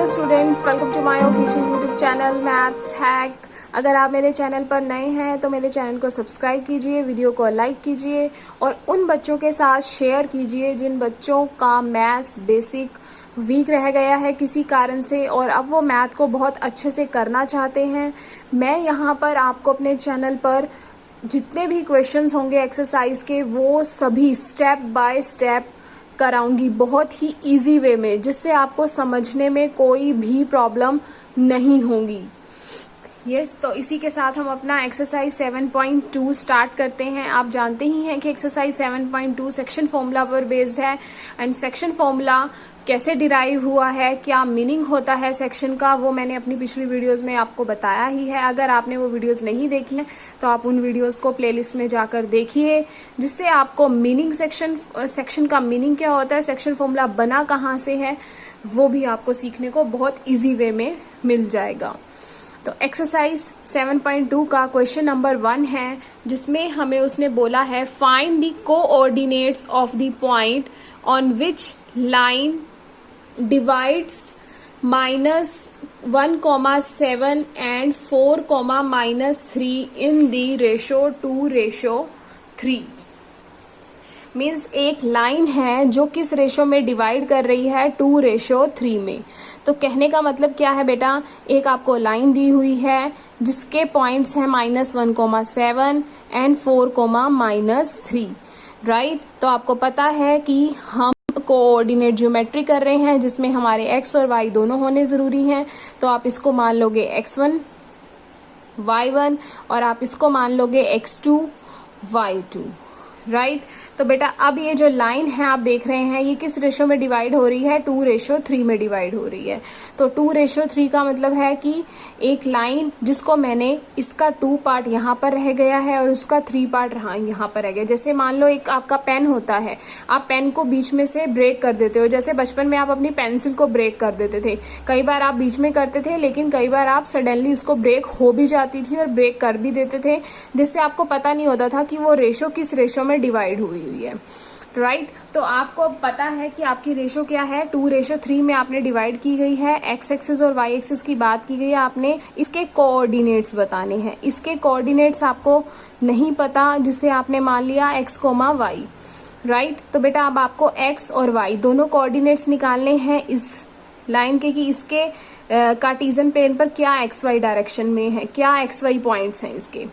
Hello students, welcome to my official YouTube channel maths hack. अगर आप मेरे channel पर नए हैं तो मेरे चैनल को सब्सक्राइब कीजिए, वीडियो को लाइक कीजिए और उन बच्चों के साथ शेयर कीजिए जिन बच्चों का मैथ्स बेसिक वीक रह गया है किसी कारण से और अब वो मैथ को बहुत अच्छे से करना चाहते हैं। मैं यहाँ पर आपको अपने चैनल पर जितने भी क्वेश्चंस होंगे एक्सरसाइज के वो सभी स्टेप बाय स्टेप कराऊंगी बहुत ही इजी वे में, जिससे आपको समझने में कोई भी प्रॉब्लम नहीं होगी। यस, तो इसी के साथ हम अपना एक्सरसाइज 7.2 स्टार्ट करते हैं। आप जानते ही हैं कि एक्सरसाइज 7.2 सेक्शन फॉर्मूला पर बेस्ड है एंड सेक्शन फॉर्मूला कैसे डिराइव हुआ है, क्या मीनिंग होता है सेक्शन का, वो मैंने अपनी पिछली वीडियोस में आपको बताया ही है। अगर आपने वो वीडियोस नहीं देखी हैं तो आप उन वीडियोस को प्लेलिस्ट में जाकर देखिए, जिससे आपको मीनिंग सेक्शन का मीनिंग क्या होता है, सेक्शन फॉर्मूला बना कहाँ से है, वो भी आपको सीखने को बहुत ईजी वे में मिल जाएगा। तो एक्सरसाइज 7.2 का क्वेश्चन नंबर 1 है, जिसमें हमें उसने बोला है find the coordinates of the point on which line divides -1,7 and 4,-3 in the ratio 2:3। Means एक लाइन है जो किस रेशो में डिवाइड कर रही है, 2:3 में। तो कहने का मतलब क्या है बेटा, एक आपको लाइन दी हुई है जिसके पॉइंट्स हैं -1,7 एंड 4,-3, राइट। तो आपको पता है कि हम कोऑर्डिनेट ज्योमेट्री कर रहे हैं जिसमें हमारे x और y दोनों होने जरूरी हैं। तो आप इसको मान लोगे x1 y1 और आप इसको मान लोगे x2 y2, राइट। तो बेटा अब ये जो लाइन है आप देख रहे हैं ये किस रेशो में डिवाइड हो रही है, 2:3 में डिवाइड हो रही है। तो 2:3 का मतलब है कि एक लाइन जिसको मैंने इसका 2 पार्ट यहाँ पर रह गया है और उसका 3 पार्ट यहाँ पर रह गया। जैसे मान लो एक आपका पेन होता है, आप पेन को बीच में से ब्रेक कर देते हो। जैसे बचपन में आप अपनी पेंसिल को ब्रेक कर देते थे, कई बार आप बीच में करते थे लेकिन कई बार आप सडनली उसको ब्रेक हो भी जाती थी और ब्रेक कर भी देते थे, जिससे आपको पता नहीं होता था कि वो रेशो किस रेशो में डिवाइड हुई है, राइट। तो आपको पता है कि आपकी रेशो क्या है, 2:3 में आपने डिवाइड की गई है। एक्स एक्सिस और वाई एक्सिस की बात की गई है, आपने इसके कोऑर्डिनेट्स बताने हैं। इसके कोऑर्डिनेट्स आपको नहीं पता, जिसे आपने मान लिया x, y, राइट। तो बेटा अब आपको x और y दोनों कोऑर्डिनेट्स निकालने हैं इस लाइन के कि इसके कार्टेशियन प्लेन पर क्या xy डायरेक्शन में है, क्या xy पॉइंट्स हैं इसके।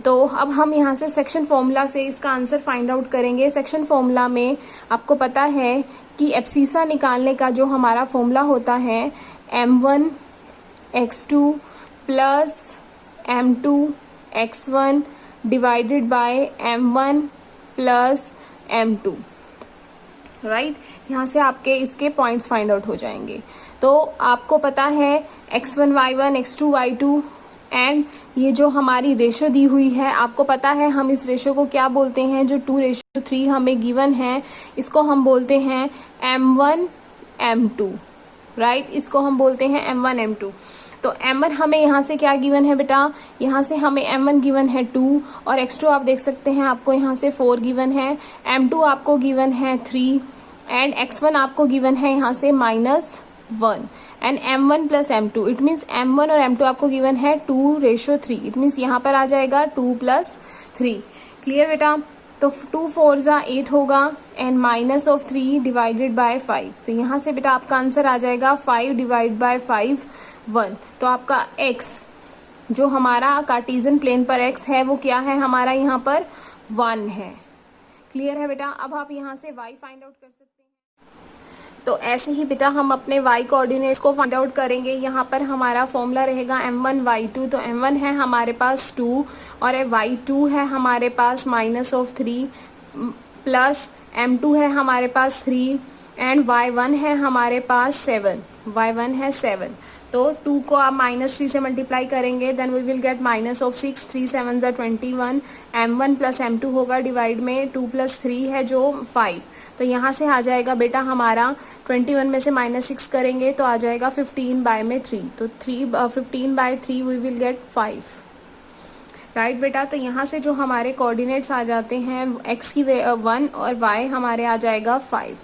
तो अब हम यहाँ से सेक्शन फॉर्मूला से इसका आंसर फाइंड आउट करेंगे। सेक्शन फॉर्मूला में आपको पता है कि एब्सिसा निकालने का जो हमारा फॉर्मूला होता है m1 x2 plus m2 x1 divided by m1 plus m2, right. यहाँ से आपके इसके पॉइंट्स फाइंड आउट हो जाएंगे। तो आपको पता है x1 y1 x2 y2 and ये जो हमारी रेशो दी हुई है, आपको पता है हम इस रेशो को क्या बोलते हैं, जो 2:3 हमें गिवन है इसको हम बोलते हैं m1 m2, राइट। इसको हम बोलते हैं m1 m2। तो m1 हमें यहाँ से क्या गिवन है बेटा, यहाँ से हमें m1 गिवन है 2 और x2 आप देख सकते हैं आपको यहाँ से 4 गिवन है, m2 आपको गिवन है 3 एंड x1 आपको गिवन है यहाँ से -1 and m1 plus m2। It means m1 और m2 आपको गिवन है 2:3। इट मीन्स यहाँ पर आ जाएगा 2 + 3। क्लियर बेटा। तो 2 4 ज़ा 8 होगा एंड -3 डिवाइडेड बाय 5। तो यहाँ से बेटा आपका आंसर आ जाएगा 5 डिवाइड बाय 5 1। तो आपका x जो हमारा कार्टेशियन प्लेन पर x है वो क्या है, हमारा यहाँ पर 1 है। क्लियर है बेटा। अब आप यहाँ से y फाइंड आउट कर सकते हैं। तो ऐसे ही बेटा हम अपने y कोऑर्डिनेट्स को फाइंड आउट करेंगे। यहाँ पर हमारा फॉर्मूला रहेगा m1 y2। तो m1 है हमारे पास 2 और y2 है हमारे पास -3 प्लस m2 है हमारे पास 3 एंड y1 है हमारे पास 7। y1 है 7। तो 2 को आप -3 से मल्टीप्लाई करेंगे, देन वी विल गेट -6, 3 7 ज़ा 21। m1 प्लस m2 होगा डिवाइड में 2 + 3 है जो 5। तो यहाँ से आ जाएगा बेटा हमारा 21 में से -6 करेंगे तो आ जाएगा 15/3। तो 15/3 वी विल गेट 5, राइट बेटा। तो यहाँ से जो हमारे कोऑर्डिनेट्स आ जाते हैं x की 1 और y हमारे आ जाएगा 5।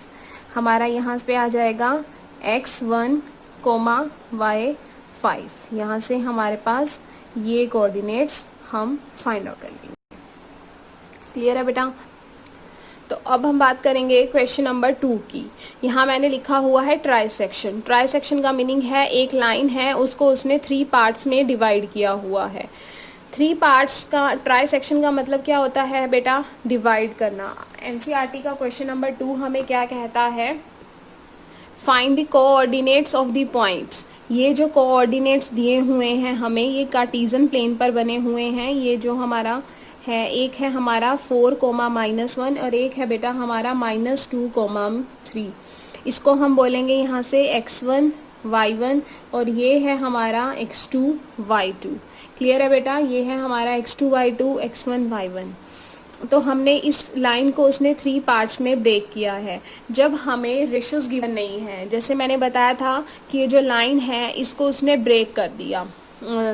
हमारा यहाँ पे आ जाएगा x1 y5। यहाँ से हमारे पास ये कोऑर्डिनेट्स हम फाइंड आउट कर लेंगे। क्लियर है बेटा? तो अब हम बात करेंगे क्वेश्चन नंबर 2 की। यहाँ मैंने लिखा हुआ है ट्राइसेक्शन। ट्राइसेक्शन का मीनिंग है एक लाइन है, उसको उसने 3 पार्ट्स में डिवाइड किया हुआ है। 3 पार्ट्स का ट्राइसेक्शन का मतलब क्या होता है बेटा? डिवाइड करना। एनसीईआरटी का क्वेश्चन नंबर 2 हमें क्या कहता है? Find the coordinates of the points. ये जो कोऑर्डिनेट्स दिए हुए हैं हमें, ये कार्टेशियन प्लेन पर बने हुए हैं। ये जो हमारा है, एक है हमारा 4, -1 और एक है बेटा हमारा -2, 3। इसको हम बोलेंगे यहाँ से x1 y1 और ये है हमारा x2 y2। क्लियर है बेटा? ये है हमारा x2 y2 x1 y1। तो हमने इस लाइन को उसने 3 पार्ट्स में ब्रेक किया है। जब हमें रेशियोज गिवन नहीं है, जैसे मैंने बताया था कि ये जो लाइन है इसको उसने ब्रेक कर दिया,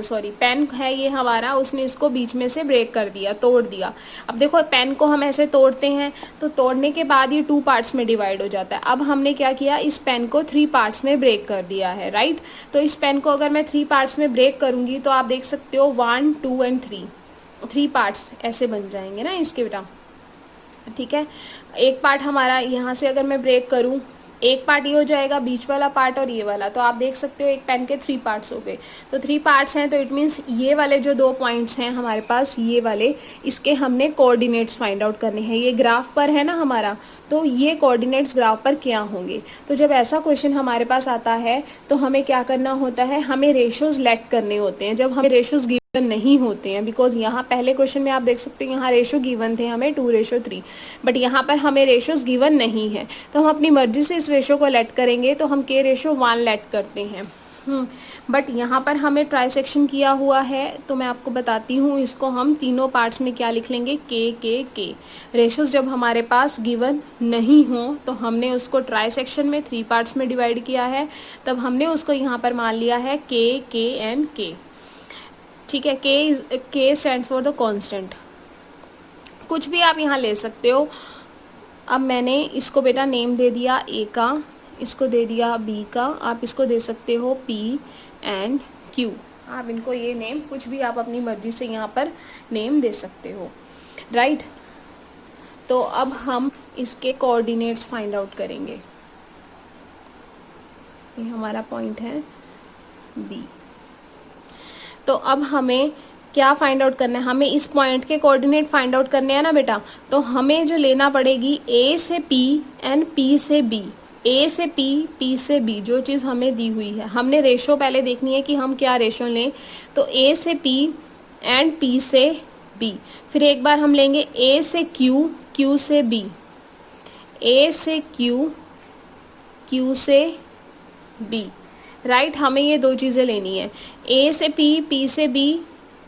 सॉरी पेन है ये हमारा, उसने इसको बीच में से ब्रेक कर दिया, तोड़ दिया। अब देखो पेन को हम ऐसे तोड़ते हैं तो तोड़ने के बाद ये 2 पार्ट्स में डिवाइड हो जाता है। अब हमने क्या किया, इस पेन को 3 पार्ट्स में ब्रेक कर दिया है, राइट। तो इस पेन को अगर मैं 3 पार्ट्स में ब्रेक करूंगी तो आप देख सकते हो 1, 2 एंड 3 पार्ट्स ऐसे बन जाएंगे ना इसके बेटा, ठीक है। एक पार्ट हमारा यहाँ से अगर मैं ब्रेक करूँ, एक पार्ट ये हो जाएगा, बीच वाला पार्ट और ये वाला। तो आप देख सकते हो एक पेन के 3 पार्ट्स हो गए। तो 3 पार्ट्स हैं तो इट मीन्स ये वाले जो 2 पॉइंट्स हैं हमारे पास, ये वाले, इसके हमने कोऑर्डिनेट्स फाइंड आउट करने हैं। ये ग्राफ पर है ना हमारा, तो ये कोऑर्डिनेट्स ग्राफ पर क्या होंगे। तो जब ऐसा क्वेश्चन हमारे पास आता है तो हमें क्या करना होता है, हमें रेशियोज लेट करने होते हैं। जब हमें रेशियोज गिवन नहीं होते हैं, बिकॉज यहाँ पहले क्वेश्चन में आप देख सकते हैं यहाँ रेशियो गिवन थे हमें 2:3, बट यहाँ पर हमें रेशियोज गिवन नहीं है, तो हम अपनी मर्जी से इस रेशियो को लेट करेंगे। तो हम k/1 लेट करते हैं, बट यहाँ पर हमें ट्राइसेक्शन किया हुआ है तो मैं आपको बताती हूँ, इसको हम तीनों पार्ट्स में क्या लिख लेंगे, k। रेशियोज जब हमारे पास गिवन नहीं हो तो हमने उसको ट्राइसेक्शन में 3 पार्ट्स में डिवाइड किया है, तब हमने उसको यहाँ पर मान लिया है k एंड k, ठीक है। k stands for the constant. कुछ भी आप यहाँ ले सकते हो। अब मैंने इसको बेटा नेम दे दिया a का, इसको दे दिया b का, आप इसको दे सकते हो p एंड q। आप इनको ये नेम कुछ भी आप अपनी मर्जी से यहाँ पर नेम दे सकते हो, राइट। तो अब हम इसके कोऑर्डिनेट्स फाइंड आउट करेंगे। ये हमारा पॉइंट है b। तो अब हमें क्या फाइंड आउट करना है, हमें इस पॉइंट के कोऑर्डिनेट फाइंड आउट करने हैं ना बेटा। तो हमें जो लेना पड़ेगी a से p एंड p से b, a से p से b, जो चीज़ हमें दी हुई है। हमने रेशो पहले देखनी है कि हम क्या रेशो लें। तो a से p एंड p से b, फिर एक बार हम लेंगे a से q से b, a से q से b, राइट। हमें ये 2 चीज़ें लेनी है, a से p से b,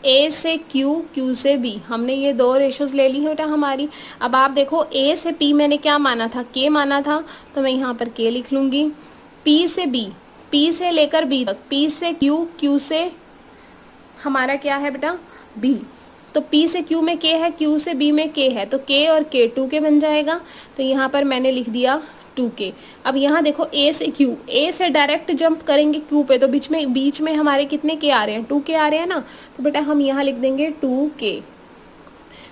a से q से b। हमने ये 2 रेशोज ले ली है बेटा हमारी। अब आप देखो a से p मैंने क्या माना था, k माना था, तो मैं यहाँ पर k लिख लूँगी। p से b, p से लेकर b तक, p से q से हमारा क्या है बेटा, b। तो p से q में k है, q से b में k है, तो k और k 2k बन जाएगा। तो यहाँ पर मैंने लिख दिया 2k। अब यहाँ देखो a से q, a से डायरेक्ट जंप करेंगे q पे, तो बीच में हमारे कितने k आ रहे हैं, 2k आ रहे हैं ना। तो बेटा हम यहाँ लिख देंगे 2k।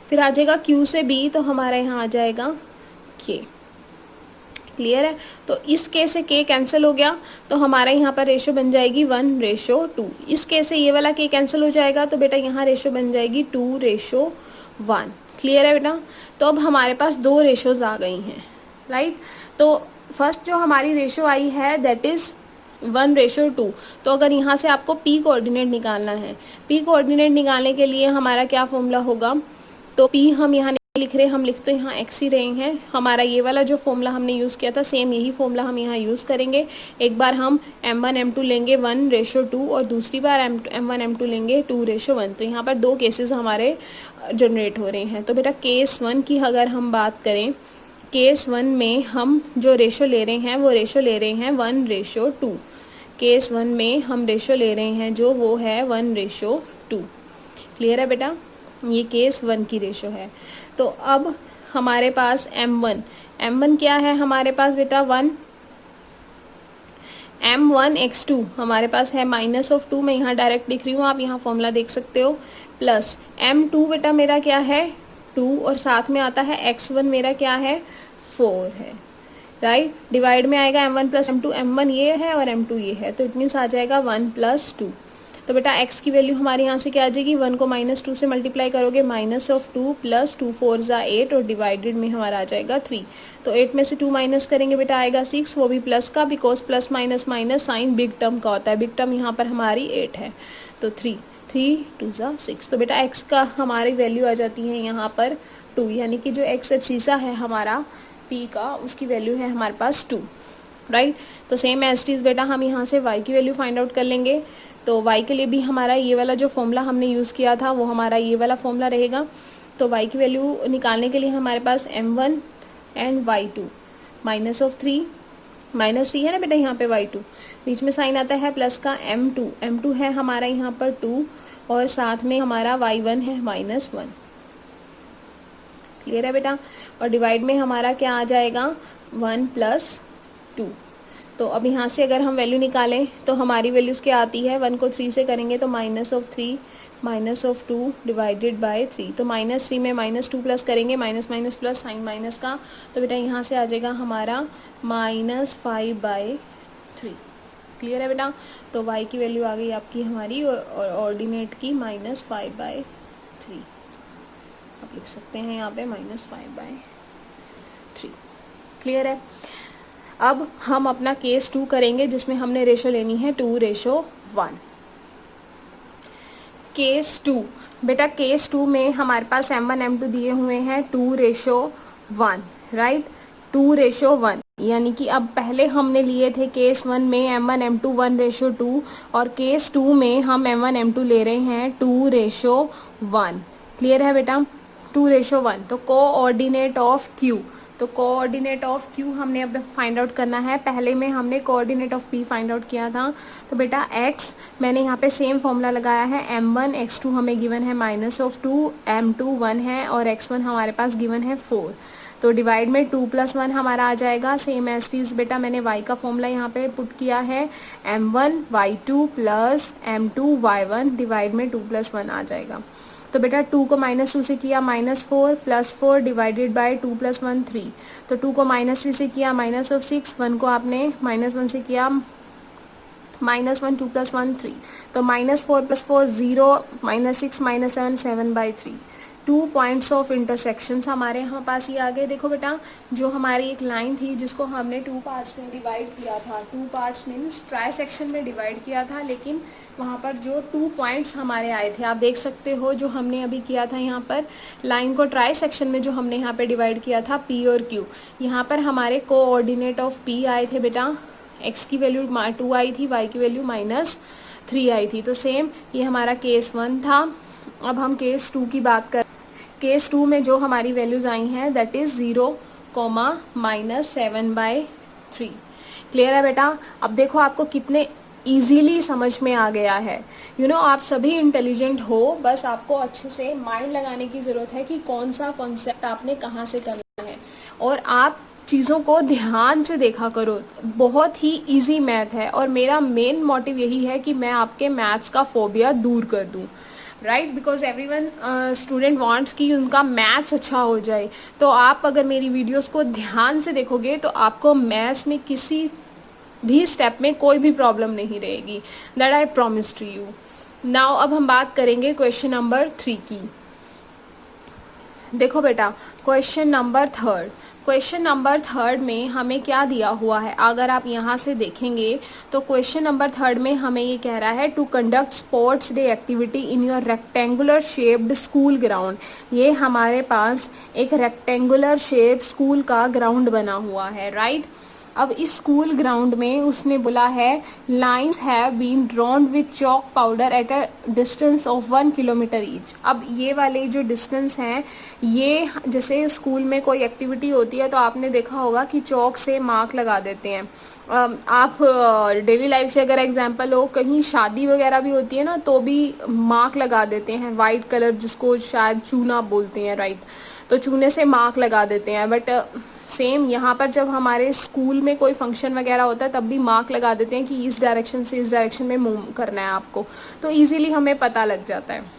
फिर आ जाएगा q से b, तो हमारा यहाँ आ जाएगा k। क्लियर है? तो इस k से k कैंसिल हो गया, तो हमारा यहाँ पर रेशो बन जाएगी 1:2। इस k से ये वाला k कैंसिल हो जाएगा, तो बेटा यहाँ रेशो बन जाएगी 2:1। क्लियर है बेटा? तो अब हमारे पास 2 रेशोज आ गई हैं, राइट। तो फर्स्ट जो हमारी रेशो आई है दैट इज 1:2। तो अगर यहाँ से आपको p कोऑर्डिनेट निकालना है, p कोऑर्डिनेट निकालने के लिए हमारा क्या फॉर्मूला होगा, तो p हम यहाँ नहीं लिख रहे, हम लिखते यहाँ x ही रहे हैं। हमारा ये वाला जो फॉर्मूला हमने यूज़ किया था, सेम यही फॉर्मूला हम यहाँ यूज़ करेंगे। एक बार हम m1 m2 लेंगे 1:2 और दूसरी बार m1 m2 लेंगे 2:1। तो यहाँ पर 2 केसेस हमारे जनरेट हो रहे हैं। तो बेटा केस 1 की अगर हम बात करें, केस 1 में हम जो रेशो ले रहे हैं वो रेशो ले रहे हैं 1:2। केस 1 में हम रेशो ले रहे हैं जो वो है 1:2। क्लियर है बेटा? ये केस 1 की रेशो है। तो अब हमारे पास m1 क्या है हमारे पास बेटा 1, m1 x2 हमारे पास है -2, मैं यहाँ डायरेक्ट लिख रही हूँ, आप यहाँ फॉर्मूला देख सकते हो, प्लस m2 बेटा मेरा क्या है 2, और साथ में आता है x1 मेरा क्या है 4 है, राइट। डिवाइड में आएगा m1 प्लस m2, m1 ये है और m2 ये है, तो इट मीन्स आ जाएगा 1 + 2। तो बेटा x की वैल्यू हमारे यहाँ से क्या आ जाएगी, 1 को -2 से मल्टीप्लाई करोगे, -2 + 2 4 = 8, और डिवाइडेड में हमारा आ जाएगा 3। तो 8 में से 2 माइनस करेंगे बेटा आएगा 6, वो भी प्लस का, because plus minus minus sign big term का होता है, बिग टर्म यहाँ पर हमारी 8 है, तो 3 2 = 6। तो बेटा x का हमारी वैल्यू आ जाती है यहाँ पर 2, यानी कि जो x एब्सिसा है हमारा p का, उसकी वैल्यू है हमारे पास 2, राइट। तो सेम एज इट इज बेटा हम यहाँ से y की वैल्यू फाइंड आउट कर लेंगे। तो y के लिए भी हमारा ये वाला जो फॉर्मूला हमने यूज़ किया था वो हमारा ये वाला फॉर्मूला रहेगा। तो y की वैल्यू निकालने के लिए हमारे पास m1 एंड y2 -3 -3 है ना बेटा यहाँ पे y2, बीच में साइन आता है प्लस का, m2 है हमारा यहाँ पर 2, और साथ में हमारा y1 है -1। क्लियर है बेटा। और डिवाइड में हमारा क्या आ जाएगा 1 + 2। तो अब यहाँ से अगर हम वैल्यू निकालें तो हमारी वैल्यूज़ क्या आती है, 1 को 3 से करेंगे तो -3 -2 डिवाइडेड बाय 3। तो -3 में -2 प्लस करेंगे, minus minus plus sign minus का, तो बेटा यहाँ से आ जाएगा हमारा -5/3। क्लियर है बेटा। तो y की वैल्यू आ गई आपकी हमारी ऑर्डिनेट की -5/3, आप लिख सकते हैं यहाँ पे -5/3। क्लियर है। अब हम अपना केस 2 करेंगे जिसमें हमने रेशो लेनी है 2:1। केस 2 बेटा, केस 2 में हमारे पास m1 m2 दिए हुए हैं 2:1, राइट, 2:1। यानी कि अब पहले हमने लिए थे केस 1 में m1 m2 1:2, और केस 2 में हम m1 m2 ले रहे हैं 2:1। क्लियर है बेटा, 2:1। तो कोऑर्डिनेट ऑफ Q, तो कोऑर्डिनेट ऑफ Q हमने अब फाइंड आउट करना है। पहले में हमने coordinate of P find out किया था। तो बेटा x मैंने यहाँ पे सेम फॉर्मूला लगाया है, m1 x2 हमें गिवन है -2, m2 1 है, और x1 हमारे पास गिवन है 4। तो डिवाइड में 2 + 1 हमारा आ जाएगा, सेम एज इट इज बेटा मैंने y का फॉर्मूला यहाँ पे पुट किया है, m1 y2 + m2 y1, divide में 2 + 1 आ जाएगा। तो बेटा 2 को -2 से किया -4 + 4 डिवाइडेड बाय 2 + 1 3। तो 2 को -3 से किया -6, 1 को आपने -1 से किया -1, 2 + 1 3। तो -4 + 4 0, -6 -7 7/3। 2 पॉइंट्स ऑफ इंटरसेक्शंस हमारे यहाँ पास ही आ गए। देखो बेटा, जो हमारी एक लाइन थी जिसको हमने 2 पार्ट्स में डिवाइड किया था, 2 पार्ट्स मीन्स ट्राई सेक्शन में डिवाइड किया था, लेकिन वहाँ पर जो 2 पॉइंट्स हमारे आए थे, आप देख सकते हो जो हमने अभी किया था यहाँ पर लाइन को ट्राई सेक्शन में, जो हमने यहाँ पे डिवाइड किया था P और Q, यहाँ पर हमारे कोऑर्डिनेट ऑफ P आए थे बेटा, x की वैल्यू 2 आई थी, y की वैल्यू -3 आई थी। तो सेम ये हमारा केस 1 था। अब हम केस 2 की बात कर, केस 2 में जो हमारी वैल्यूज आई हैं दैट इज 0, -7/3। क्लियर है बेटा। अब देखो आपको कितने इजीली समझ में आ गया है। आप सभी इंटेलिजेंट हो, बस आपको अच्छे से माइंड लगाने की ज़रूरत है कि कौन सा कॉन्सेप्ट आपने कहाँ से करना है, और आप चीज़ों को ध्यान से देखा करो। बहुत ही इजी मैथ है, और मेरा मेन मोटिव यही है कि मैं आपके मैथ्स का फोबिया दूर कर दूँ, right, because everyone student wants कि उनका मैथ्स अच्छा हो जाए। तो आप अगर मेरी वीडियोस को ध्यान से देखोगे तो आपको मैथ्स में किसी भी स्टेप में कोई भी प्रॉब्लम नहीं रहेगी, that I promise to you. Now अब हम बात करेंगे क्वेश्चन नंबर 3 की। देखो बेटा, क्वेश्चन नंबर थर्ड में हमें क्या दिया हुआ है, अगर आप यहाँ से देखेंगे तो क्वेश्चन नंबर 3 में हमें ये कह रहा है to conduct sports day activity in your rectangular shaped school ground. ये हमारे पास एक रेक्टेंगुलर शेप स्कूल का ग्राउंड बना हुआ है, राइट। अब इस स्कूल ग्राउंड में उसने बोला है lines have been drawn with chalk powder at a distance of 1 kilometre each. अब ये वाले जो डिस्टेंस हैं, ये जैसे स्कूल में कोई एक्टिविटी होती है तो आपने देखा होगा कि चॉक से मार्क लगा देते हैं। आप डेली लाइफ से अगर एग्जांपल हो, कहीं शादी वगैरह भी होती है ना, तो भी मार्क लगा देते हैं वाइट कलर, जिसको शायद चूना बोलते हैं, राइट। तो चूने से मार्क लगा देते हैं। बट सेम यहाँ पर जब हमारे स्कूल में कोई फंक्शन वगैरह होता है तब भी मार्क लगा देते हैं कि इस डायरेक्शन से इस डायरेक्शन में मूव करना है आपको, तो इजीली हमें पता लग जाता है।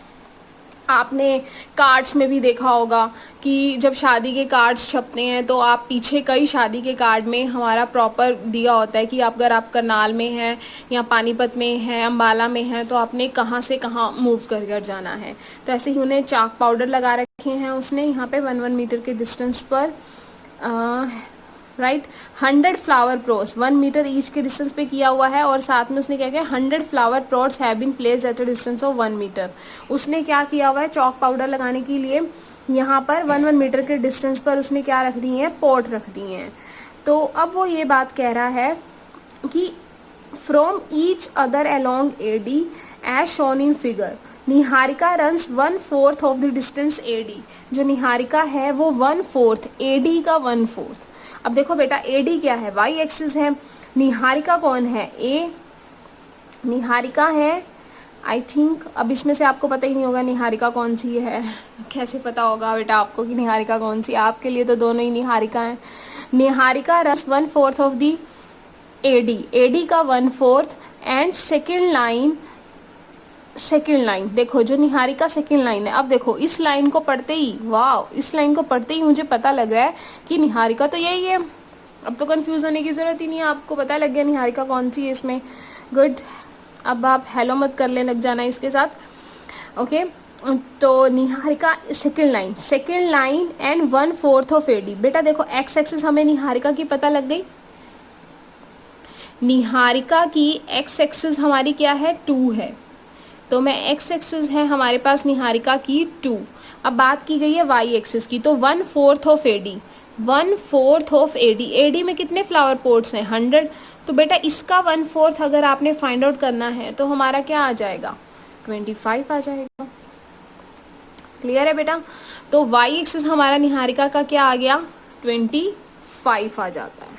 आपने कार्ड्स में भी देखा होगा कि जब शादी के कार्ड्स छपते हैं तो आप पीछे कई शादी के कार्ड में हमारा प्रॉपर दिया होता है कि अगर आप करनाल में हैं या पानीपत में हैं, अम्बाला में हैं, तो आपने कहाँ से कहाँ मूव कर कर जाना है। तो ऐसे ही उन्हें चाक पाउडर लगा रखे हैं उसने यहाँ पे 1 मीटर के डिस्टेंस पर, right. 100 flower pots 1 metre each के डिस्टेंस पे किया हुआ है, और साथ में उसने क्या किया, 100 flower pots have been placed at a distance of 1 metre. उसने क्या किया हुआ है, चॉक पाउडर लगाने के लिए यहाँ पर 1 मीटर के डिस्टेंस पर उसने क्या रख दी है, पॉट रख दी हैं। तो अब वो ये बात कह रहा है कि from each other along AD as shown in figure, Niharika runs 1/4 of the distance AD. जो निहारिका है वो 1/4, एडी का 1/4। अब देखो बेटा, एडी क्या है, वाई एक्सिस है। निहारिका कौन है, ए निहारिका है। आई थिंक अब इसमें से आपको पता ही नहीं होगा निहारिका कौन सी है। कैसे पता होगा बेटा आपको कि निहारिका कौन सी, आपके लिए तो दोनों ही निहारिका हैं। निहारिका रस 1/4 ऑफ दी एडी, एडी का 1/4। एंड सेकेंड लाइन देखो, जो निहारिका सेकेंड लाइन है। अब देखो इस लाइन को पढ़ते ही, वाह, इस लाइन को पढ़ते ही मुझे पता लग रहा है कि निहारिका तो यही है। अब तो कंफ्यूज होने की जरूरत ही नहीं है, आपको पता लग गया निहारिका कौन सी है इसमें। गुड, अब आप हेलो मत कर ले लग जाना इसके साथ, ओके। तो Niharika second line and 1/4 of AD. बेटा देखो एक्स एक्सिस हमें निहारिका की पता लग गई। निहारिका की एक्स एक्सिस हमारी क्या है, 2 है। तो मैं एक्स एक्सिस है हमारे पास निहारिका की 2। अब बात की गई है वाई एक्सिस की, तो 1/4 of AD, 1/4 of AD. AD में कितने फ्लावर पॉट्स हैं, 100। तो बेटा इसका 1/4 अगर आपने फाइंड आउट करना है तो हमारा क्या आ जाएगा, 25 आ जाएगा। क्लियर है बेटा। तो वाई एक्सिस हमारा निहारिका का क्या आ गया, 25 आ जाता है,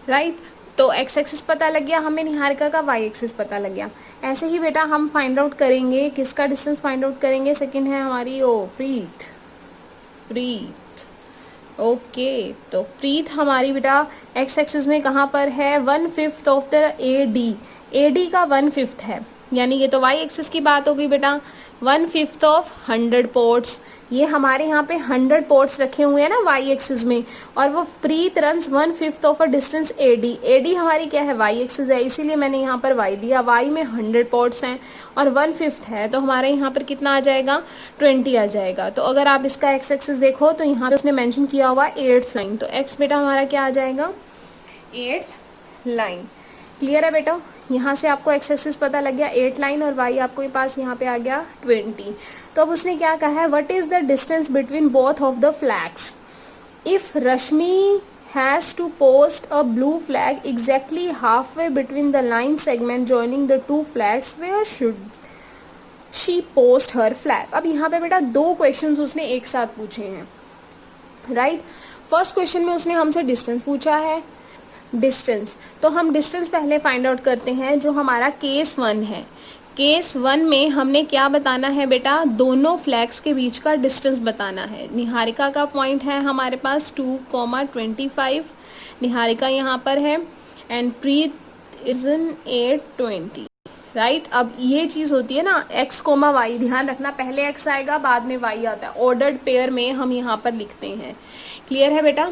राइट। तो एक्स एक्सिस पता लग गया हमें निहारिका का, वाई एक्सिस पता लग गया। ऐसे ही बेटा हम फाइंड आउट करेंगे, किसका डिस्टेंस फाइंड आउट करेंगे, सेकंड है हमारी प्रीत। ओके, तो प्रीत हमारी बेटा एक्स एक्सिस में कहाँ पर है, 1/5 ऑफ द एडी, एडी का 1/5 है, यानी ये तो वाई एक्सिस की बात हो गई बेटा। 1/5 ऑफ 100 पॉट्स, ये हमारे यहाँ पे 100 पॉट्स रखे हुए हैं ना वाई एक्सिस में, और वो Preet runs 1/5 of a distance AD. AD हमारी क्या है, वाई एक्सिस है, इसीलिए मैंने यहाँ पर वाई लिया। वाई में 100 पॉट्स हैं और 1/5 है, तो हमारे यहाँ पर कितना आ जाएगा, 20 आ जाएगा। तो अगर आप इसका एक्स एक्सिस देखो तो यहाँ पे उसने मेंशन किया हुआ 8th लाइन, तो एक्स बेटा हमारा क्या आ जाएगा, 8th लाइन। क्लियर है बेटा, यहाँ से आपको एक्स एक्सिस पता लग गया 8 लाइन, और वाई आपको पास यहाँ पे आ गया 20। तो अब उसने क्या कहा है, what is the distance between both of the flags if Rashmi has to post a blue flag exactly half way between the line segment joining the 2 flags, where should she post her flag. अब यहाँ पे बेटा 2 questions उसने एक साथ पूछे हैं, right. First question में उसने हमसे डिस्टेंस पूछा है, डिस्टेंस, तो हम डिस्टेंस पहले फाइंड आउट करते हैं। जो हमारा केस 1 है, केस 1 में हमने क्या बताना है बेटा, दोनों फ्लैग्स के बीच का डिस्टेंस बताना है। निहारिका का पॉइंट है हमारे पास 2,25, निहारिका यहाँ पर है, and Preet is in 820, right. अब ये चीज़ होती है ना x, y, ध्यान रखना पहले x आएगा बाद में y आता है, ऑर्डर्ड पेयर में हम यहाँ पर लिखते हैं। क्लियर है बेटा।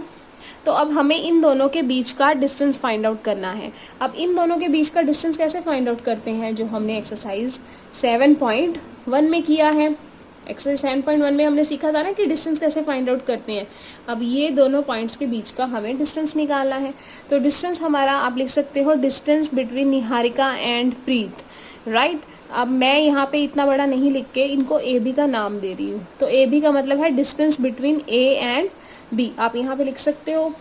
तो अब हमें इन दोनों के बीच का डिस्टेंस फाइंड आउट करना है। अब इन दोनों के बीच का डिस्टेंस कैसे फाइंड आउट करते हैं, जो हमने एक्सरसाइज 7.1 में किया है। एक्सरसाइज 7.1 में हमने सीखा था ना कि डिस्टेंस कैसे फाइंड आउट करते हैं। अब ये दोनों पॉइंट्स के बीच का हमें डिस्टेंस निकालना है। तो डिस्टेंस हमारा आप लिख सकते हो distance between Niharika and Preet, right. अब मैं यहाँ पे इतना बड़ा नहीं लिख के इनको ए बी का नाम दे रही हूँ। तो ए बी का मतलब है distance between A and B. आप यहाँ पे लिख सकते हो,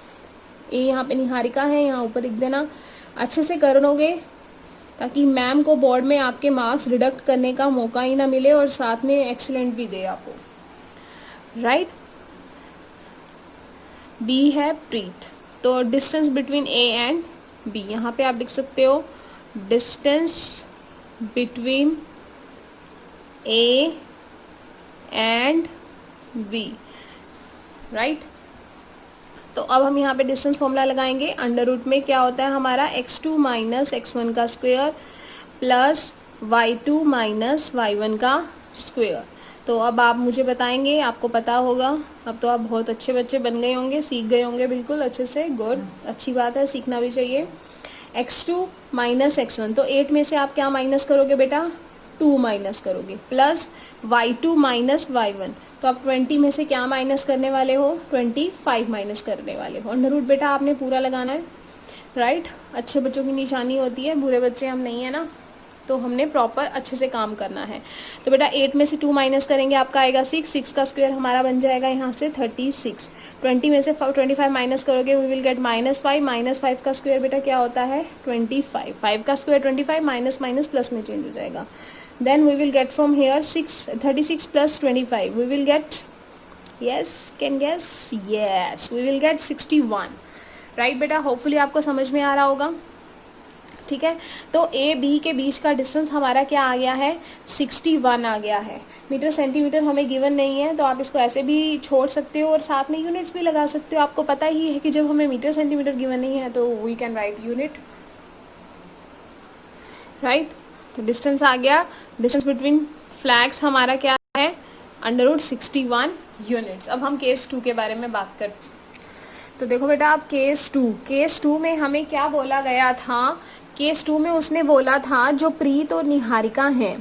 ए यहाँ पे निहारिका है, यहाँ ऊपर लिख देना। अच्छे से कर लोगे ताकि मैम को बोर्ड में आपके मार्क्स डिडक्ट करने का मौका ही ना मिले और साथ में एक्सीलेंट भी दे आपको, राइट। बी है प्रीत, तो distance between A and B, यहाँ पे आप लिख सकते हो distance between A and B, right. तो अब हम यहाँ पे डिस्टेंस फॉर्मूला लगाएंगे। अंडर रूट में क्या होता है हमारा x2 माइनस x1 का square plus y2 minus y1 का स्क्वायर। तो अब आप मुझे बताएंगे, आपको पता होगा, अब तो आप बहुत अच्छे बच्चे बन गए होंगे, सीख गए होंगे बिल्कुल अच्छे से। गुड, अच्छी बात है, सीखना भी चाहिए। x2 माइनस x1, तो 8 में से आप क्या माइनस करोगे बेटा, 2 माइनस करोगे, प्लस y2 माइनस y1, तो आप 20 में से क्या माइनस करने वाले हो, 25 माइनस करने वाले हो। अंडर रूट बेटा आपने पूरा लगाना है, राइट। अच्छे बच्चों की निशानी होती है, बुरे बच्चे हम नहीं है ना, तो हमने प्रॉपर अच्छे से काम करना है। तो बेटा 8 में से 2 माइनस करेंगे, आपका आएगा 6, 6 का स्क्वायर हमारा बन जाएगा यहाँ से 36। 20 में से 25 माइनस करोगे, वी विल गेट -5, -5 का स्क्वायर बेटा क्या होता है 25, 5 का स्क्वायर 25, माइनस माइनस प्लस में चेंज हो जाएगा। Then we will get from here 36 plus 25, we will get, yes can guess, yes we will get 61, right बेटा। होपफुली आपको समझ में आ रहा होगा, ठीक है। तो ए बी के बीच का डिस्टेंस हमारा क्या आ गया है, 61 आ गया है। मीटर सेंटीमीटर हमें गिवन नहीं है, तो आप इसको ऐसे भी छोड़ सकते हो और साथ में यूनिट्स भी लगा सकते हो। आपको पता ही है कि जब हमें मीटर सेंटीमीटर गिवन नहीं है तो we can write unit, right. तो डिस्टेंस आ गया, डिस्टेंस बिटवीन फ्लैग्स हमारा क्या है, अंडर रूट 61 यूनिट्स। अब हम केस 2 के बारे में बात करते हैं। तो देखो बेटा, अब केस टू में हमें क्या बोला गया था, केस 2 में उसने बोला था जो प्रीत और निहारिका हैं,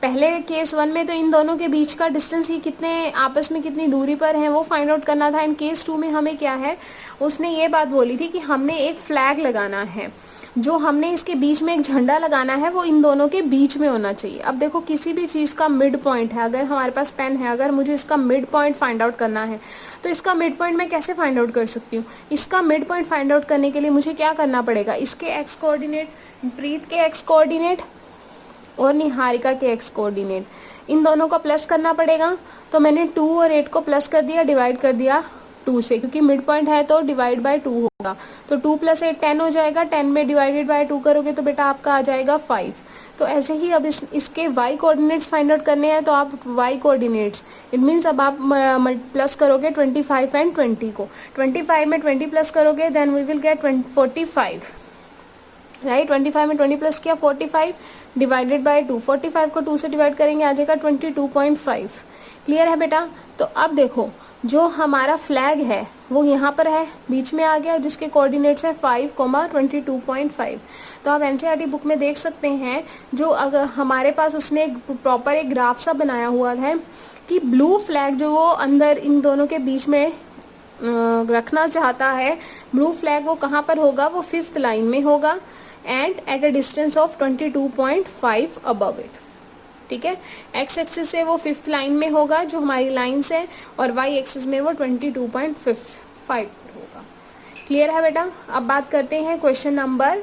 पहले केस 1 में तो इन दोनों के बीच का डिस्टेंस ही कितने, आपस में कितनी दूरी पर है वो फाइंड आउट करना था। इन केस 2 में हमें क्या है, उसने ये बात बोली थी कि हमने एक फ्लैग लगाना है, जो हमने इसके बीच में एक झंडा लगाना है वो इन दोनों के बीच में होना चाहिए। अब देखो किसी भी चीज़ का मिड पॉइंट है, अगर हमारे पास पेन है, अगर मुझे इसका मिड पॉइंट फाइंड आउट करना है तो इसका मिड पॉइंट मैं कैसे फाइंड आउट कर सकती हूँ। इसका मिड पॉइंट फाइंड आउट करने के लिए मुझे क्या करना पड़ेगा, इसके एक्स कोऑर्डिनेट, प्रीत के एक्स कोऑर्डिनेट और निहारिका के एक्स कोऑर्डिनेट, इन दोनों को प्लस करना पड़ेगा। तो मैंने 2 और 8 को प्लस कर दिया, डिवाइड कर दिया 2 से, क्योंकि मिड पॉइंट है तो डिवाइड बाय 2 होगा। तो 2 + 8 10 हो जाएगा, 10 में डिवाइडेड बाय 2 करोगे तो बेटा आपका आ जाएगा 5। तो ऐसे ही अब इसके y कोऑर्डिनेट्स फाइंड आउट करने हैं, तो आप y कोऑर्डिनेट्स, इट मीन्स अब आप प्लस करोगे 25 एंड 20 को, 25 में 20 प्लस करोगे then we will get 45, right. 25 में 20 प्लस किया 45 डिवाइडेड बाय 2, 45 को 2 से डिवाइड करेंगे आ जाएगा 22.5। क्लियर है बेटा। तो अब देखो जो हमारा फ्लैग है वो यहाँ पर है, बीच में आ गया, जिसके कोऑर्डिनेट्स है 5, 22.5। तो आप एनसीईआरटी बुक में देख सकते हैं, जो अगर हमारे पास उसने प्रॉपर एक ग्राफ सा बनाया हुआ है कि ब्लू फ्लैग जो वो अंदर इन दोनों के बीच में रखना चाहता है, ब्लू फ्लैग वो कहाँ पर होगा, वो 5th लाइन में होगा and eight a distance of 22.5 above it, ठीक है। एक्स एक्सिस से वो 5th लाइन में होगा जो हमारी लाइन्स है, और वाई एक्सिस में वो 22.5 होगा। क्लियर है बेटा। अब बात करते हैं क्वेश्चन नंबर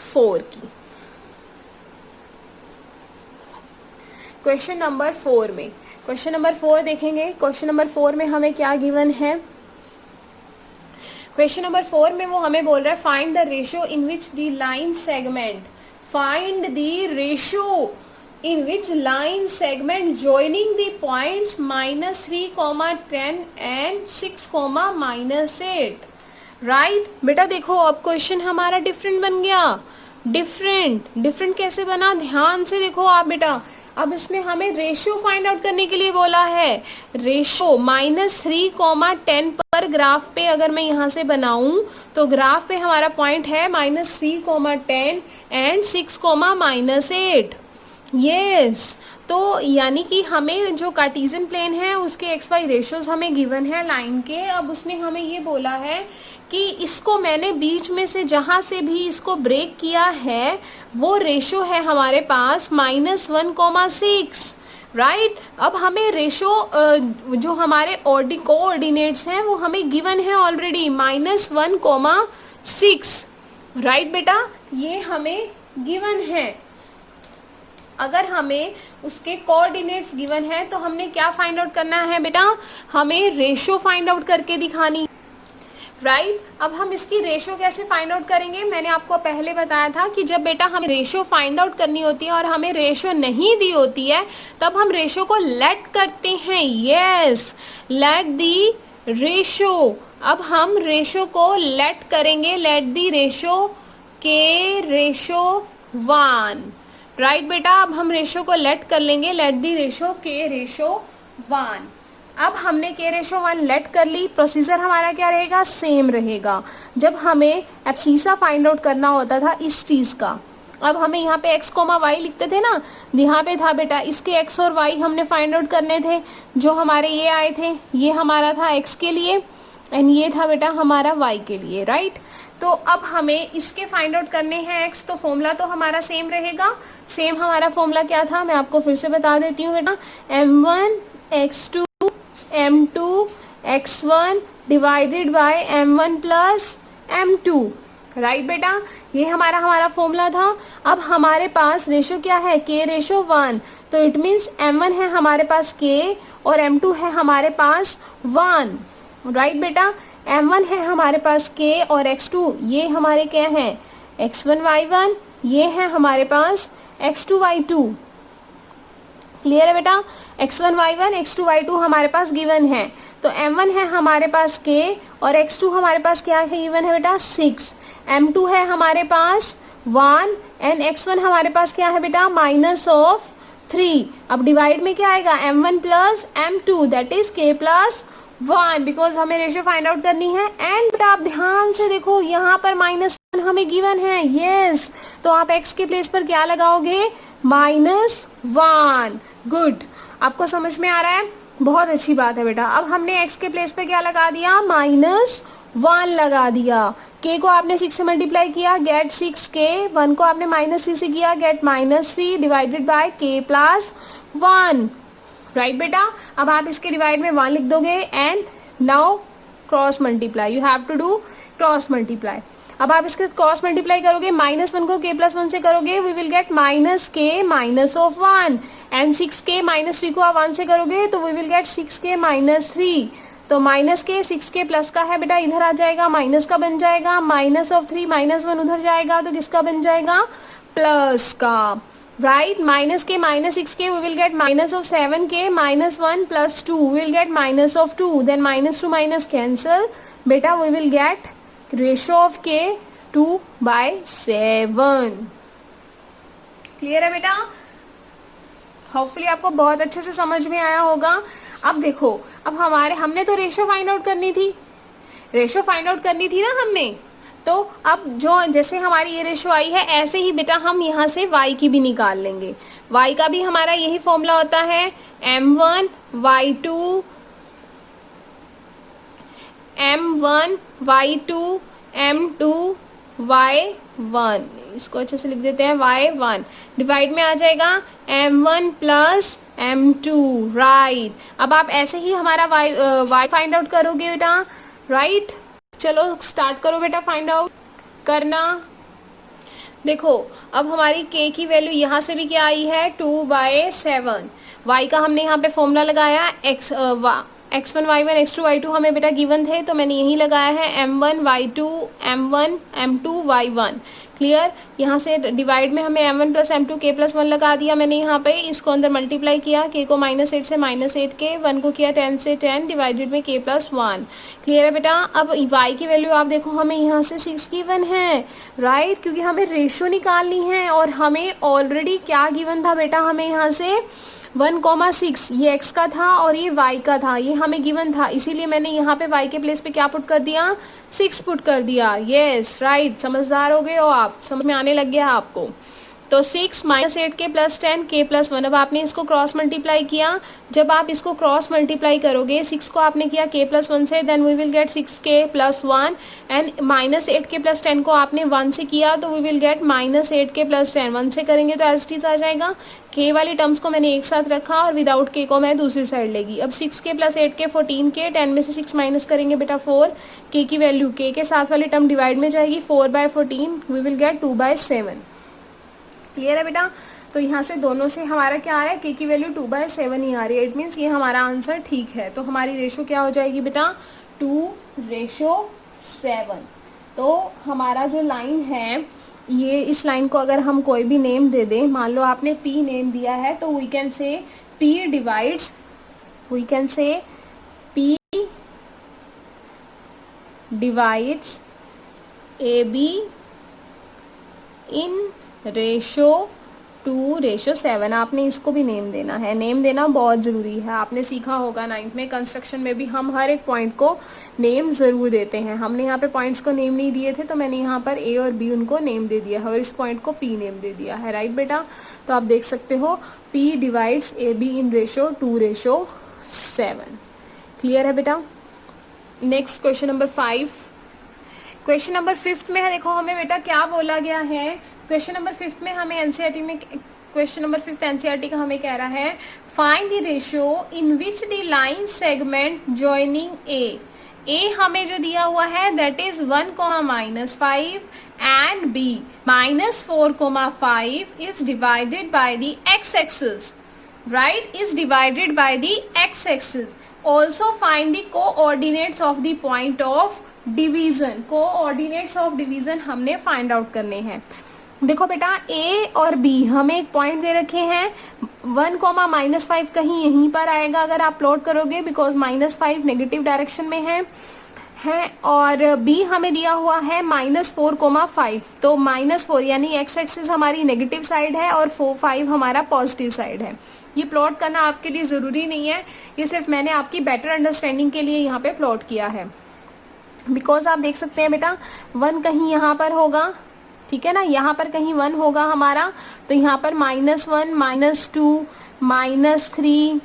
4 की। क्वेश्चन नंबर 4 में, क्वेश्चन नंबर 4 देखेंगे। क्वेश्चन नंबर 4 में हमें क्या गिवन है, क्वेश्चन नंबर 4 में वो हमें बोल रहा है find the ratio in which the line segment, find the ratio in which line segment joining the points -3, 10 and 6, -8, right? बेटा देखो अब क्वेश्चन हमारा डिफरेंट बन गया। डिफरेंट कैसे बना, ध्यान से देखो आप बेटा। अब इसने हमें रेशियो फाइंड आउट करने के लिए बोला है, रेशियो -3, 10 पर ग्राफ पे अगर मैं यहाँ से बनाऊं तो ग्राफ पे हमारा पॉइंट है -3, 10 एंड 6, -8। यस तो यानी कि हमें जो कार्टेशियन प्लेन है उसके एक्स वाई रेशियोज हमें गिवन है लाइन के। अब उसने हमें ये बोला है कि इसको मैंने बीच में से जहाँ से भी इसको ब्रेक किया है वो रेशियो है हमारे पास -1, 6, राइट। अब हमें रेशियो जो हमारे कोऑर्डिनेट्स हैं वो हमें गिवन है ऑलरेडी -1, 6, राइट बेटा, ये हमें गिवन है। अगर हमें उसके कोऑर्डिनेट्स गिवन है तो हमने क्या फाइंड आउट करना है बेटा, हमें रेशियो फाइंड आउट करके दिखानी, राइट। अब हम इसकी रेशियो कैसे फाइंड आउट करेंगे, मैंने आपको पहले बताया था कि जब बेटा हमें रेशियो फाइंड आउट करनी होती है और हमें रेशियो नहीं दी होती है तब हम रेशियो को लेट करते हैं। यस, लेट दी रेशियो अब हम रेशो को लेट करेंगे, लेट दी रेशो के रेशो 1, राइट बेटा। अब हम रेशो को लेट कर लेंगे, लेट दी रेशो के रेशो 1। अब हमने के रेशो 1 लेट कर ली, प्रोसीजर हमारा क्या रहेगा, सेम रहेगा। जब हमें एब्सिसा फाइंड आउट करना होता था इस चीज का, अब हमें यहाँ पे x कोमा y लिखते थे ना, यहाँ पे था बेटा इसके x और y हमने फाइंड आउट करने थे, जो हमारे ये आए थे, ये हमारा था x के लिए एंड ये था बेटा हमारा y के लिए, राइट। तो अब हमें इसके फाइंड आउट करने हैं x, तो फॉर्मूला तो हमारा सेम रहेगा। सेम हमारा फॉर्मूला क्या था, मैं आपको फिर से बता देती हूँ बेटा, m1 x2 m2 x1 divided by m1 plus m2, right बेटा। ये हमारा फॉर्मूला था। अब हमारे पास रेशो क्या है, k रेशो 1, तो इट मीन्स m1 है हमारे पास k और m2 है हमारे पास 1, राइट बेटा। m1 है हमारे पास k और x2 ये हमारे क्या है, x1 y1, ये है हमारे पास x2 y2, क्लियर है बेटा। x1 y1 x2 y2 हमारे पास गिवन है, तो m1 है हमारे पास k और x2 हमारे पास क्या है गिवन है बेटा 6, m2 है हमारे पास 1 एंड x1 हमारे पास क्या है बेटा माइनस ऑफ 3। अब डिवाइड में क्या आएगा, m1 plus m2 that is k plus 1, because हमें रेशियो फाइंड आउट करनी है। एंड बेटा आप ध्यान से देखो यहाँ पर -1 हमें गिवन है, यस, तो आप x के प्लेस पर क्या लगाओगे, -1, गुड, आपको समझ में आ रहा है, बहुत अच्छी बात है बेटा। अब हमने x के प्लेस पे क्या लगा दिया, -1 लगा दिया, k को आपने 6 से मल्टीप्लाई किया, गेट 6k, 1 को आपने -3 से किया, get -3 divided by k plus 1, right बेटा। अब आप इसके डिवाइड में 1 लिख दोगे and now cross multiply, you have to do cross multiply. अब आप इसके क्रॉस मल्टीप्लाई करोगे, -1 को k प्लस 1 से करोगे, we will get -k minus of 1 and 6k -3 को आप 1 से करोगे तो वी विल गेट 6k -3, तो -k 6k प्लस का है बेटा, इधर आ जाएगा, माइनस का बन जाएगा, माइनस ऑफ 3 -1 उधर जाएगा तो किसका बन जाएगा, प्लस का, right. -k -6k we will get minus of 7k -1 plus 2 we will get minus of 2, then minus to minus cancel बेटा, we will get ratio of k 2/7, clear है बेटा। होपफुली आपको बहुत अच्छे से समझ में आया होगा। अब देखो, अब हमने तो रेशियो फाइंड आउट करनी थी, रेशियो फाइंड आउट करनी थी ना हमने, तो अब जो जैसे हमारी ये रेशो आई है ऐसे ही बेटा हम यहाँ से y की भी निकाल लेंगे। y का भी हमारा यही फॉर्मूला होता है, m1 y2 m2 y1, इसको अच्छे से लिख देते हैं y1, डिवाइड में आ जाएगा m1 प्लस m2, राइट। अब आप ऐसे ही हमारा y फाइंड आउट करोगे बेटा, राइट। चलो स्टार्ट करो बेटा फाइंड आउट करना। देखो अब हमारी k की वैल्यू यहाँ से भी क्या आई है, 2/7, y का हमने यहाँ पे फॉर्मूला लगाया, x1 y1 x2 y2 हमें बेटा गिवन थे तो मैंने यही लगाया है, m1 y2 m1 m2 y1, clear. यहाँ से डिवाइड में हमें m1 plus m2 k plus 1 लगा दिया मैंने यहाँ पे, इसको अंदर मल्टीप्लाई किया, k को -8 से -8k, 1 को किया 10 से 10 डिवाइडेड में k प्लस 1, क्लियर है बेटा। अब y की वैल्यू आप देखो हमें यहाँ से 6 गिवन है, राइट, क्योंकि हमें रेशो निकालनी है और हमें ऑलरेडी क्या गिवन था बेटा, हमें यहाँ से 1,6 ये x का था और ये y का था, ये हमें गिवन था, इसीलिए मैंने यहाँ पे y के प्लेस पे क्या पुट कर दिया, 6 पुट कर दिया, यस, राइट, समझदार हो गए हो आप, समझ में आने लग गया आपको। तो 6 -8k प्लस 10 k प्लस 1, अब आपने इसको क्रॉस मल्टीप्लाई किया, जब आप इसको क्रॉस मल्टीप्लाई करोगे 6 को आपने किया k प्लस 1 से, then we will get 6k plus 1 and -8k plus 10 को आपने 1 से किया तो we will gate -8k plus 10, 1 से करेंगे तो एज इट इज आ जाएगा। k वाली टर्म्स को मैंने एक साथ रखा और विदाउट k को मैं दूसरी साइड लेगी। अब 6k प्लस 8k 14k, 10 में से 6 माइनस करेंगे बेटा 4, k की वैल्यू k के साथ वाली टर्म डिवाइड में जाएगी, 4/14 वी विल गेट 2/7, क्लियर है बेटा। तो यहाँ से दोनों से हमारा क्या आ रहा है, k की वैल्यू 2/7 ही आ रही है, इट मीन्स ये हमारा आंसर ठीक है। तो हमारी रेशो क्या हो जाएगी बेटा, 2:7। तो हमारा जो लाइन है, ये इस लाइन को अगर हम कोई भी नेम दे दें, मान लो आपने p नेम दिया है, तो we can say p divides, we can say p divides AB in ratio 2:7। आपने इसको भी नेम देना है, नेम देना बहुत ज़रूरी है। आपने सीखा होगा 9th में कंस्ट्रक्शन में भी हम हर एक पॉइंट को नेम ज़रूर देते हैं। हमने यहाँ पे पॉइंट्स को नेम नहीं दिए थे, तो मैंने यहाँ पर A और B उनको नेम दे दिया है और इस पॉइंट को P नेम दे दिया है। राइट बेटा, तो आप देख सकते हो P divides AB in ratio 2:7। Clear है बेटा। Next question number 5। Question number 5 में देखो हमें बेटा क्या बोला गया है। क्वेश्चन नंबर 5 में हमें एनसीईआरटी में, क्वेश्चन नंबर 5 एनसीईआरटी का हमें कह रहा है find the ratio in which the line segment joining A हमें जो दिया हुआ है that is 1,-5 and B -4,5 is divided by the x axis, right, is divided by the x axis. Also find the coordinates of the point of division. Coordinates of division हमने find out करने हैं। देखो बेटा A और B हमें एक point दे रखे हैं 1,-5 कहीं यहीं पर आएगा अगर आप प्लॉट करोगे, बिकॉज -5 नेगेटिव डायरेक्शन में है और B हमें दिया हुआ है -4,5। तो -4 यानी एक्स एक्सिस हमारी नेगेटिव साइड है और 5 हमारा पॉजिटिव साइड है। ये प्लॉट करना आपके लिए ज़रूरी नहीं है, ये सिर्फ मैंने आपकी बेटर अंडरस्टैंडिंग के लिए यहाँ पे प्लॉट किया है। बिकॉज आप देख सकते हैं बेटा 1 कहीं यहाँ पर होगा, ठीक है ना, यहाँ पर कहीं 1 होगा हमारा, तो यहाँ पर -1, -2, -3,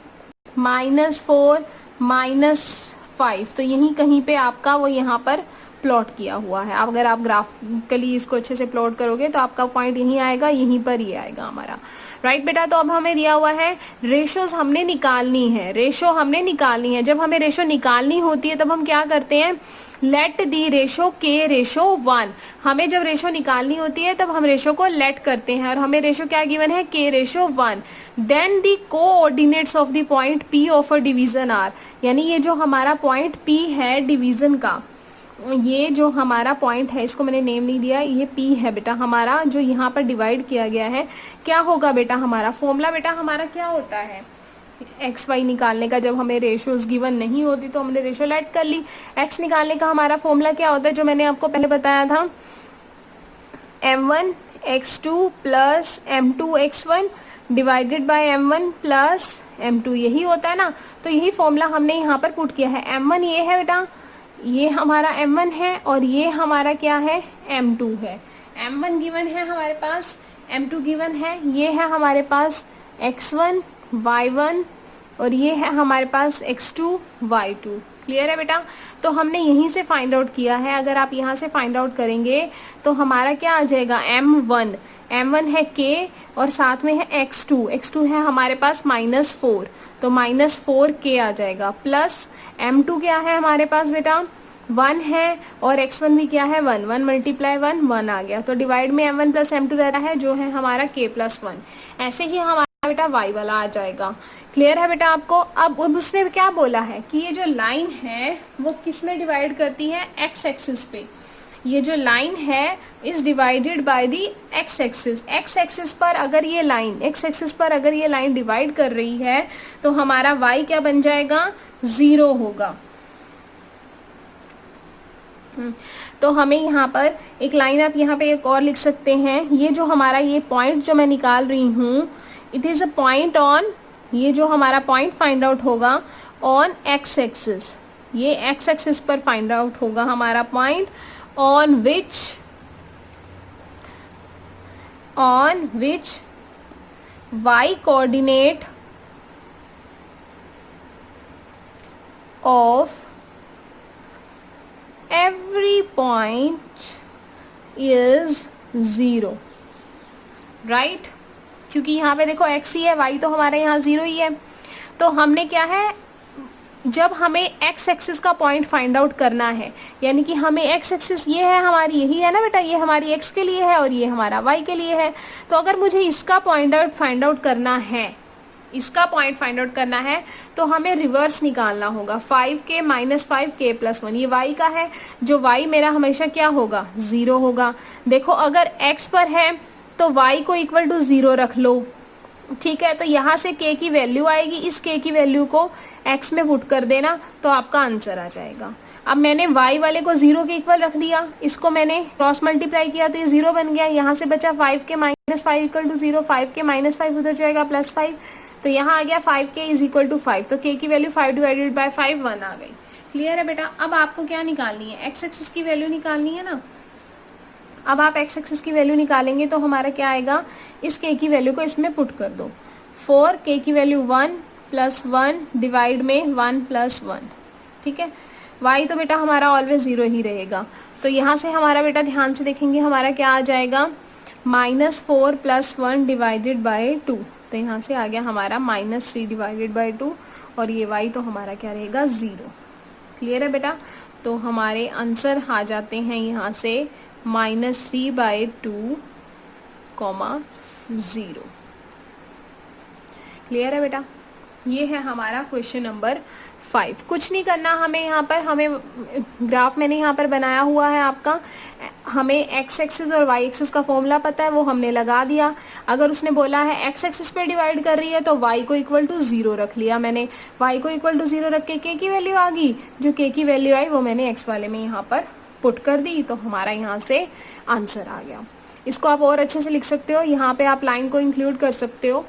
-4, -5, तो यहीं कहीं पे आपका वो यहाँ पर प्लॉट किया हुआ है। अगर आप ग्राफिकली इसको अच्छे से प्लॉट करोगे तो आपका पॉइंट यहीं आएगा, यहीं पर ये आएगा हमारा। राइट बेटा, तो अब हमें दिया हुआ है रेशोज हमने निकालनी है, रेशो हमने निकालनी है। जब हमें रेशो निकालनी होती है तब हम क्या करते हैं, लेट दी रेशो के रेशो 1। हमें जब रेशो निकालनी होती है तब हम रेशो को लेट करते हैं और हमें रेशो क्या गिवन है, k ratio 1। Then the coordinates of the point P of a division are, यानी ये जो हमारा पॉइंट P है डिवीजन का, ये जो हमारा पॉइंट है इसको मैंने नेम नहीं दिया, ये P है बेटा हमारा, जो यहाँ पर डिवाइड किया गया है। क्या होगा बेटा हमारा फॉर्मूला, बेटा हमारा क्या होता है एक्स वाई निकालने का। जब हमें रेशोज गिवन नहीं होती तो हमने रेशो लेट कर ली। एक्स निकालने का हमारा फॉर्मूला क्या होता है, जो मैंने आपको पहले बताया था, m1 x2 plus m2 x1 divided by m1 plus m2, यही होता है ना। तो यही फॉर्मूला हमने यहाँ पर पुट किया है। m1 ये है बेटा, ये हमारा m1 है और ये हमारा क्या है, m2 है। m1 गिवन है हमारे पास, m2 गिवन है, ये है हमारे पास x1 y1 और ये है हमारे पास x2 y2। क्लियर है बेटा, तो हमने यहीं से फाइंड आउट किया है। अगर आप यहाँ से फाइंड आउट करेंगे तो हमारा क्या आ जाएगा, m1 है k और साथ में है x2 है हमारे पास -4, तो -4k आ जाएगा, प्लस m2 क्या है हमारे पास बेटा 1 है और x1 भी क्या है 1 मल्टीप्लाई 1 आ गया, तो डिवाइड में m1 प्लस m2 रहता है जो है हमारा k+1। ऐसे ही हमारा बेटा y वाला आ जाएगा। क्लियर है बेटा आपको। अब उसने क्या बोला है कि ये जो लाइन है वो किस में डिवाइड करती है, x एक्सिस पे। ये जो लाइन है is divided by the x axis. x axis पर अगर ये लाइन डिवाइड कर रही है तो हमारा y क्या बन जाएगा, 0 होगा। तो हमें यहाँ पर एक लाइन आप यहाँ पे एक और लिख सकते हैं, ये जो हमारा ये पॉइंट जो मैं निकाल रही हूँ, it is a point on, ये जो हमारा पॉइंट फाइंड आउट होगा ऑन x एक्सिस, ये x एक्सिस पर फाइंड आउट होगा हमारा point on which y coordinate of every point is 0, right. क्योंकि यहाँ पे देखो x ही है, y तो हमारे यहाँ 0 ही है। तो हमने क्या है, जब हमें x एक्सिस का पॉइंट फाइंड आउट करना है, यानी कि हमें x एक्सिस ये है हमारी, यही है ना बेटा, ये हमारी x के लिए है और ये हमारा y के लिए है। तो अगर मुझे इसका पॉइंट फाइंड आउट करना है तो हमें रिवर्स निकालना होगा, 5k - 5k+1, ये y का है, जो y मेरा हमेशा क्या होगा, 0 होगा। देखो अगर x पर है तो y को इक्वल टू 0 रख लो, ठीक है। तो यहाँ से k की वैल्यू आएगी, इस k की वैल्यू को x में पुट कर देना तो आपका आंसर आ जाएगा। अब मैंने y वाले को 0 के इक्वल रख दिया, इसको मैंने क्रॉस मल्टीप्लाई किया तो ये 0 बन गया। यहाँ से बचा 5 के माइनस 5 इक्वल टू 0, 5 के माइनस 5 उधर जाएगा प्लस 5, तो यहाँ आ गया 5k इज इक्वल टू 5, तो k की वैल्यू 5 डिवाइडेड बाय 5 1 आ गई। क्लियर है बेटा। अब आपको क्या निकालनी है, x एक्सिस की वैल्यू निकालनी है ना। अब आप x एक्सिस की वैल्यू निकालेंगे तो हमारा क्या आएगा, इस k की वैल्यू को इसमें पुट कर दो। 4 k की वैल्यू 1 प्लस 1 डिवाइड में 1 प्लस 1, ठीक है। y तो बेटा हमारा ऑलवेज 0 ही रहेगा, तो यहाँ से हमारा बेटा ध्यान से देखेंगे हमारा क्या आ जाएगा, -4 प्लस 1 डिवाइडेड बाय 2, तो यहाँ से आ गया हमारा -3 डिवाइडेड बाय 2, और ये y तो हमारा क्या रहेगा 0। क्लियर है बेटा। तो हमारे आंसर आ जाते हैं यहाँ से -3/2, 0। क्लियर है बेटा। ये है हमारा क्वेश्चन नंबर 5। कुछ नहीं करना हमें यहाँ पर, हमें ग्राफ मैंने यहाँ पर बनाया हुआ है आपका, हमें x एक्सिस और y एक्सिस का फॉर्मूला पता है, वो हमने लगा दिया। अगर उसने बोला है x एक्सिस पे डिवाइड कर रही है तो y को इक्वल टू 0 रख लिया मैंने, y को इक्वल टू 0 रख के k की वैल्यू आ गई, जो k की वैल्यू आई वो मैंने x वाले में यहाँ पर पुट कर दी, तो हमारा यहाँ से आंसर आ गया। इसको आप और अच्छे से लिख सकते हो, यहाँ पे आप लाइन को इंक्लूड कर सकते हो।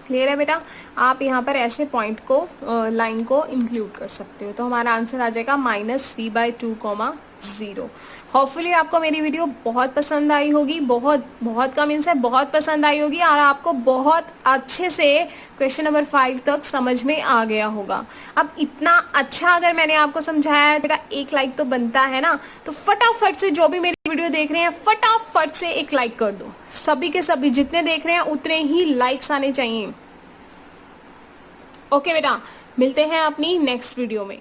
क्लियर है बेटा। आप यहाँ पर ऐसे पॉइंट को, लाइन को इंक्लूड कर सकते हो, तो हमारा आंसर आ जाएगा -3/2, 0। होपफुली आपको मेरी वीडियो बहुत पसंद आई होगी, बहुत का मीन्स है बहुत पसंद आई होगी, और आपको बहुत अच्छे से क्वेश्चन नंबर 5 तक समझ में आ गया होगा। अब इतना अच्छा अगर मैंने आपको समझाया है बेटा, एक लाइक तो बनता है ना, तो फटाफट से जो भी मेरी वीडियो देख रहे हैं फटाफट से एक लाइक कर दो। सभी के सभी जितने देख रहे हैं उतने ही लाइक्स आने चाहिए। ओके बेटा, मिलते हैं अपनी नेक्स्ट वीडियो में।